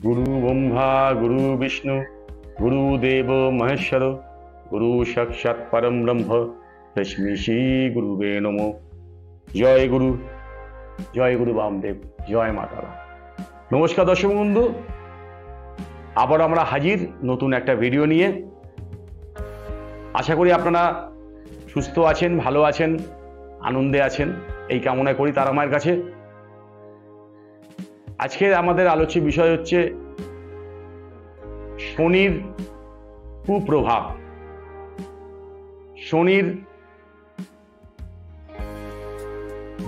गुरु ब्रह्मा गुरु विष्णु गुरुदेव महेश्वर गुरु साक्षात् परम ब्रह्म तस्मै श्री गुरुवे नमो। जय गुरु वामदेव, जय मातारा। नमस्कार दर्शक बंधु, आबार आमरा हाजिर नतून एक भिडियो निये। आशा करी आपनारा सुस्थ आछेन, भालो आछेन, आनंदे आछेन, এই কামনা করি তারা মায়ের কাছে। আজকে আমাদের আলোচ্য বিষয় হচ্ছে শনির কুপ্রভাব, শনির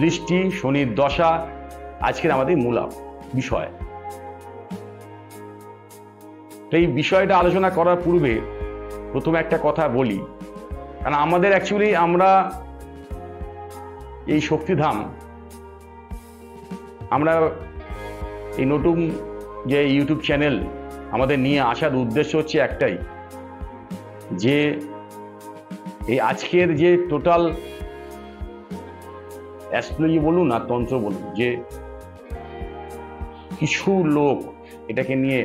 দৃষ্টি, শনির দশা আজকের আমাদের মূল বিষয়। এই বিষয়টা আলোচনা করার পূর্বে প্রথমে একটা কথা বলি, কারণ আমাদের অ্যাকচুয়ালি আমরা এই শক্তিধাম, আমরা এই নতুন যে ইউটিউব চ্যানেল আমাদের নিয়ে আসার উদ্দেশ্য হচ্ছে একটাই, যে এই আজকের যে টোটাল অ্যাস্ট্রোলজি বলুন আর তন্ত্র বলুন, যে কিছু লোক এটাকে নিয়ে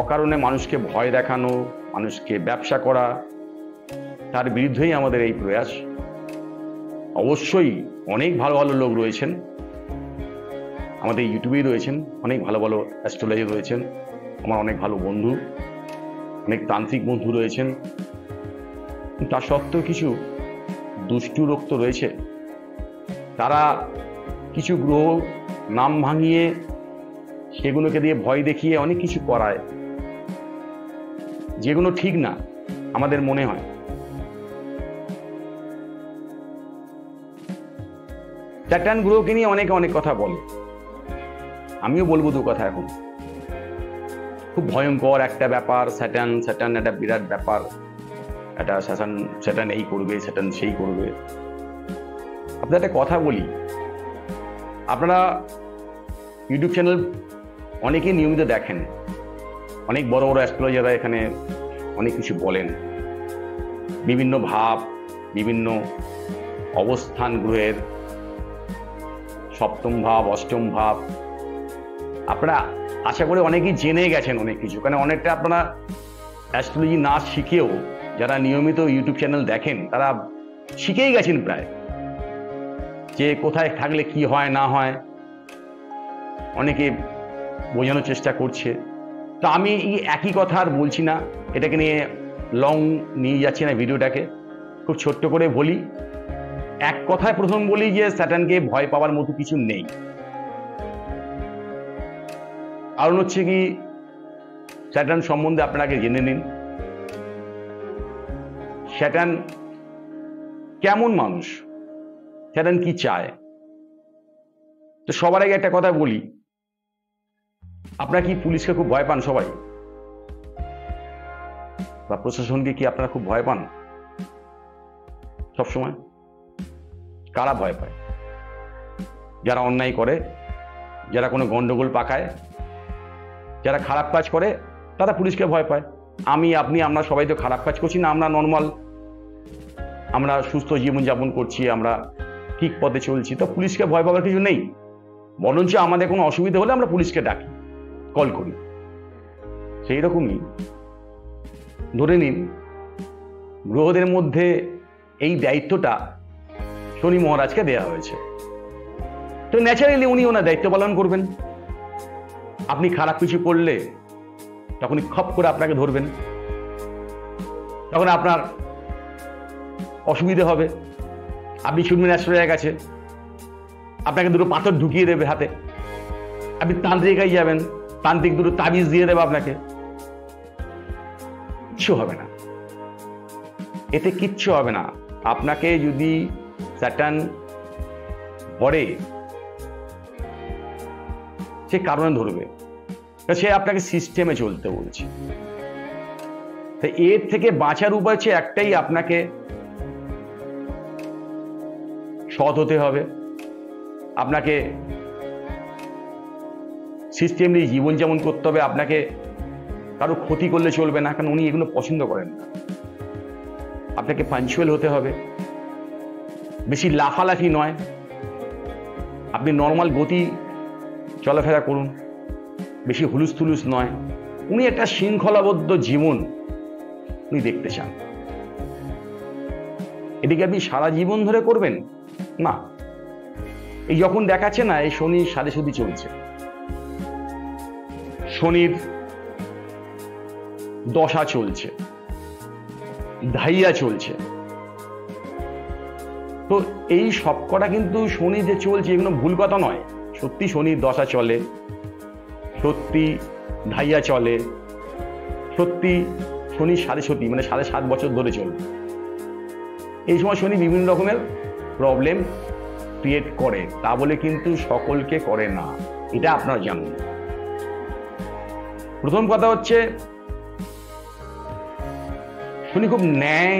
অকারণে মানুষকে ভয় দেখানো, মানুষকে ব্যবসা করা, তার বিরুদ্ধেই আমাদের এই প্রয়াস। অবশ্যই অনেক ভালো ভালো লোক রয়েছেন আমাদের ইউটিউবেই, রয়েছেন অনেক ভালো ভালো অ্যাস্ট্রোলজি রয়েছেন, আমার অনেক ভালো বন্ধু, অনেক তান্ত্রিক বন্ধু রয়েছেন। তা সত্ত্বেও কিছু দুষ্টু লোক তো রয়েছে, তারা কিছু গ্রহ নাম ভাঙিয়ে সেগুলোকে দিয়ে ভয় দেখিয়ে অনেক কিছু করায়, যেগুলো ঠিক না আমাদের মনে হয়। স্যাটার্ন গ্রহকে নিয়ে অনেকে অনেক কথা বলে, আমিও বলবো দু কথা। এখন খুব ভয়ঙ্কর একটা ব্যাপার স্যাটার্ন একটা বিরাট ব্যাপার, একটা স্যাটার্ন এই করবে, স্যাটার্ন সেই করবে। আপনাদের একটা কথা বলি, আপনারা ইউটিউব চ্যানেল অনেকে নিয়মিত দেখেন, অনেক বড় বড় অ্যাস্ট্রোলজাররা এখানে অনেক কিছু বলেন, বিভিন্ন ভাব, বিভিন্ন অবস্থান গ্রহের, সপ্তম ভাব, অষ্টম ভাব, আপনারা আশা করি অনেকেই জেনে গেছেন অনেক কিছু। কারণ অনেকটা আপনারা অ্যাস্ট্রোলজি না শিখেও যারা নিয়মিত ইউটিউব চ্যানেল দেখেন তারা শিখেই গেছেন প্রায়, যে কোথায় থাকলে কি হয় না হয় অনেকে বোঝানোর চেষ্টা করছে। তো আমি এই একই কথা আর বলছি না, এটাকে নিয়ে লং নিয়ে যাচ্ছি না ভিডিওটাকে, খুব ছোট্ট করে বলি। এক কথায় প্রথম বলি যে স্যাটার্নকে ভয় পাওয়ার মতো কিছু নেই। কারণ হচ্ছে কি, স্যাটার্ন সম্বন্ধে আপনাকে জেনে নিন, স্যাটার্ন কেমন মানুষ, স্যাটার্ন কি চায়। তো সবার আগে একটা কথা বলি, আপনারা কি পুলিশকে খুব ভয় পান সবাই, বা প্রশাসনকে কি আপনারা খুব ভয় পান সবসময়? কারা ভয় পায়? যারা অন্যায় করে, যারা কোনো গন্ডগোল পাকায়, যারা খারাপ কাজ করে, তারা পুলিশকে ভয় পায়। আমি, আপনি, আমরা সবাই তো খারাপ কাজ করছি না, আমরা নর্মাল, আমরা সুস্থ জীবনযাপন করছি, আমরা ঠিক পথে চলছি, তো পুলিশকে ভয় পাওয়ার কিছু নেই। বরঞ্চ আমাদের কোনো অসুবিধা হলে আমরা পুলিশকে ডাকি, কল করি। সেই রকমই ধরে নিন গ্রহদের মধ্যে এই দায়িত্বটা শনি মহারাজকে দেওয়া হয়েছে, তো ন্যাচারালি উনি ওনার দায়িত্ব পালন করবেন। আপনি খারাপ কিছু করলে তখনই খপ করে আপনাকে ধরবেন, তখন আপনার অসুবিধা হবে। আপনি শুনবেন অ্যাস্ট্রোলজারের কাছে, আপনাকে দুটো পাথর ঢুকিয়ে দেবে হাতে, আপনি তান্ত্রিকাই যাবেন, তান্ত্রিক দুটো তাবিজ দিয়ে দেবে আপনাকে, কিচ্ছু হবে না, এতে কিচ্ছু হবে না। আপনাকে যদি স্যাটার্ন ধরে, সে কারণে ধরবে, সে আপনাকে সিস্টেমে চলতে বলছে। তো এর থেকে বাঁচার উপায় হচ্ছে একটাই, আপনাকে সৎ হতে হবে, আপনাকে সিস্টেমলি জীবনযাপন করতে হবে, আপনাকে কারো ক্ষতি করলে চলবে না, কারণ উনি এগুলো পছন্দ করেন না। আপনাকে পাঞ্চুয়াল হতে হবে, বেশি লাফালাফি নয়, আপনি নর্মাল গতি চলাফেরা করুন, বেশি হুলুস থুলুস নয়, উনি একটা শৃঙ্খলাবদ্ধ জীবন উনি দেখতে চান। এটিকে আপনি সারা জীবন ধরে করবেন না। এই যখন দেখাচ্ছে না এই শনির সাড়ে চলছে, শনির দশা চলছে, ধাইয়া চলছে, তো এই সবকটা কিন্তু শনি যে চলছে এগুলো ভুল কথা নয়। সত্যি শনির দশা চলে, সত্যি ধাইয়া চলে, সত্যি শনি সাড়ে মানে 7.5 বছর ধরে চলে। এই সময় শনি বিভিন্ন রকমের প্রবলেম ক্রিয়েট করে, তা বলে কিন্তু সকলকে করে না, এটা আপনারা জানুন। প্রথম কথা হচ্ছে শনি খুব ন্যায়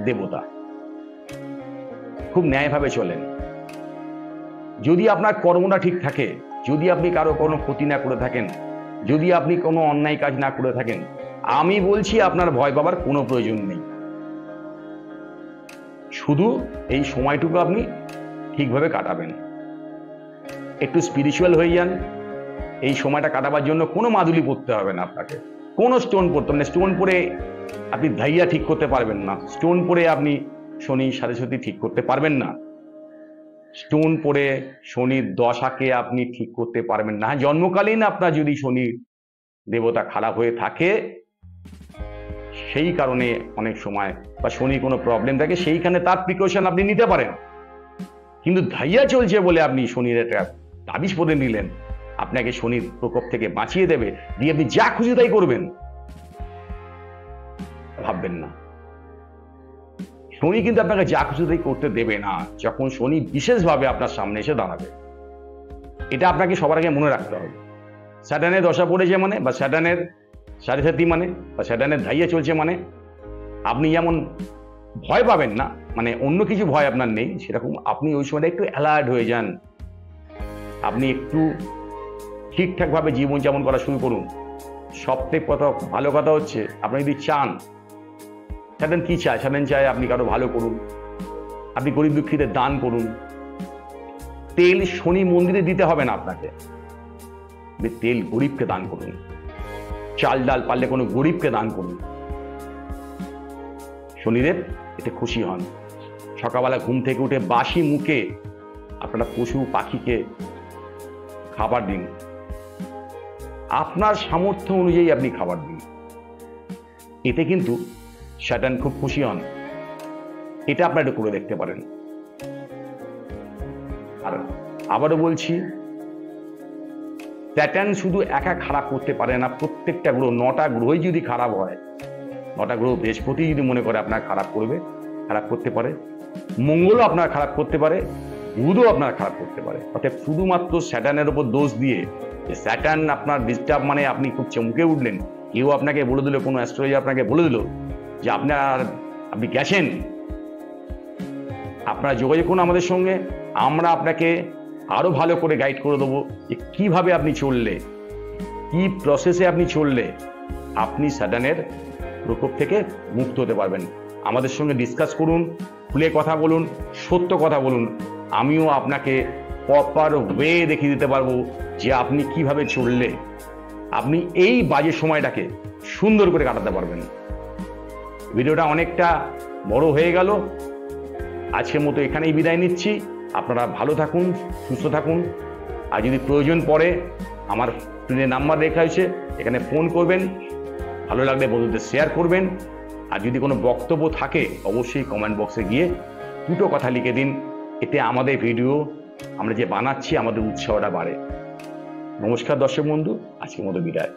দেবতা, খুব ন্যায়ভাবে চলেন। যদি আপনার কর্মটা ঠিক থাকে, যদি আপনি কারো কোনো ক্ষতি না করে থাকেন, যদি আপনি কোনো অন্যায় কাজ না করে থাকেন, আমি বলছি আপনার ভয় পাবার কোনো প্রয়োজন নেই। শুধু এই সময়টুকু আপনি ঠিকভাবে কাটাবেন, একটু স্পিরিচুয়াল হয়ে যান। এই সময়টা কাটাবার জন্য কোনো মাদুলি পরতে হবে না আপনাকে, কোনো স্টোন পরতে হবে না। স্টোন পরে আপনি ধাইয়া ঠিক করতে পারবেন না, স্টোন পরে আপনি শনি সাড়ে ঠিক করতে পারবেন না, স্টোন পরে শনির দশাকে আপনি ঠিক করতে পারবেন না। জন্মকালীন আপনার যদি শনি দেবতা খারাপ হয়ে থাকে, সেই কারণে অনেক সময় বা শনি কোনো প্রবলেম থাকে, সেইখানে তার প্রিকশন আপনি নিতে পারেন। কিন্তু ধাইয়া চলছে বলে আপনি শনির একটা তাবিজ পরে নিলেন, আপনাকে শনির প্রকোপ থেকে বাঁচিয়ে দেবে, দিয়ে আপনি যা খুশি তাই করবেন, ভাববেন না। শনি কিন্তু আপনাকে যা খুশি তাই করতে দেবে না, যখন শনি বিশেষভাবে আপনার সামনে এসে দাঁড়াবে। এটা আপনাকে সবার আগে মনে রাখতে হবে। স্যাটার্নের দশা পড়েছে মানে, বা স্যাটার্নের সাড়ে মানে, বা স্যাটার্নের ধাইয়া চলছে মানে, আপনি যেমন ভয় পাবেন না, মানে অন্য কিছু ভয় আপনার নেই, সেরকম আপনি ওই সময়টা একটু অ্যালার্ট হয়ে যান। আপনি একটু ঠিকঠাকভাবে জীবনযাপন করা শুরু করুন। সবথেকে ভালো কথা হচ্ছে, আপনি যদি চান, স্যাটার্ন কি চায়? স্যাটার্ন চায় আপনি কারো ভালো করুন, আপনি গরিব দুঃখীদের দান করুন। তেল শনি মন্দিরে দিতে হবে না আপনাকে, তেল গরিবকে দান করুন, চাল ডাল পারলে কোনো গরিবকে দান করুন। শনিদেব এতে খুশি হন। সকালবেলা ঘুম থেকে উঠে বাসি মুখে আপনারা পশু পাখিকে খাবার দিন, আপনার সামর্থ্য অনুযায়ী আপনি খাবার দিন, এতে কিন্তু স্যাটার্ন খুব খুশি হন। এটা আপনারা একটু করে দেখতে পারেন। আর আবারও বলছি, স্যাটার্ন শুধু একা খারাপ করতে পারে না, প্রত্যেকটা গ্রহ, 9টা গ্রহই যদি খারাপ হয়, 9টা গ্রহ বৃহস্পতি যদি মনে করে আপনার খারাপ করবে, খারাপ করতে পারে, মঙ্গলও আপনার খারাপ করতে পারে, বুধও আপনার খারাপ করতে পারে। অর্থাৎ শুধুমাত্র স্যাটার্নের উপর দোষ দিয়ে যে স্যাটার্ন আপনার ডিস্টার্ব মানে আপনি খুব চমকে উঠলেন, কেউ আপনাকে বলে দিল, কোনো অ্যাস্ট্রোলজার আপনাকে বলে দিল যে আপনি গেছেন, আপনারা যোগাযোগ করুন আমাদের সঙ্গে, আমরা আপনাকে আরো ভালো করে গাইড করে দেবো যে কিভাবে আপনি চললে, কি প্রসেসে আপনি চললে আপনি স্যাটার্নের প্রকোপ থেকে মুক্ত হতে পারবেন। আমাদের সঙ্গে ডিসকাস করুন, খুলে কথা বলুন, সত্য কথা বলুন। আমিও আপনাকে প্রপার ওয়ে দেখিয়ে দিতে পারবো যে আপনি কিভাবে চললে আপনি এই বাজে সময়টাকে সুন্দর করে কাটাতে পারবেন। ভিডিওটা অনেকটা বড় হয়ে গেল, আজকের মতো এখানেই বিদায় নিচ্ছি। আপনারা ভালো থাকুন, সুস্থ থাকুন। আর যদি প্রয়োজন পড়ে, আমার স্ক্রিনে নাম্বার লেখা হয়েছে, এখানে ফোন করবেন। ভালো লাগলে বন্ধুদের শেয়ার করবেন। আর যদি কোনো বক্তব্য থাকে অবশ্যই কমেন্ট বক্সে গিয়ে দুটো কথা লিখে দিন, এতে আমাদের ভিডিও আমরা যে বানাচ্ছি আমাদের উৎসাহটা বাড়ে। নমস্কার দর্শক বন্ধু, আজকের মতো বিদায়।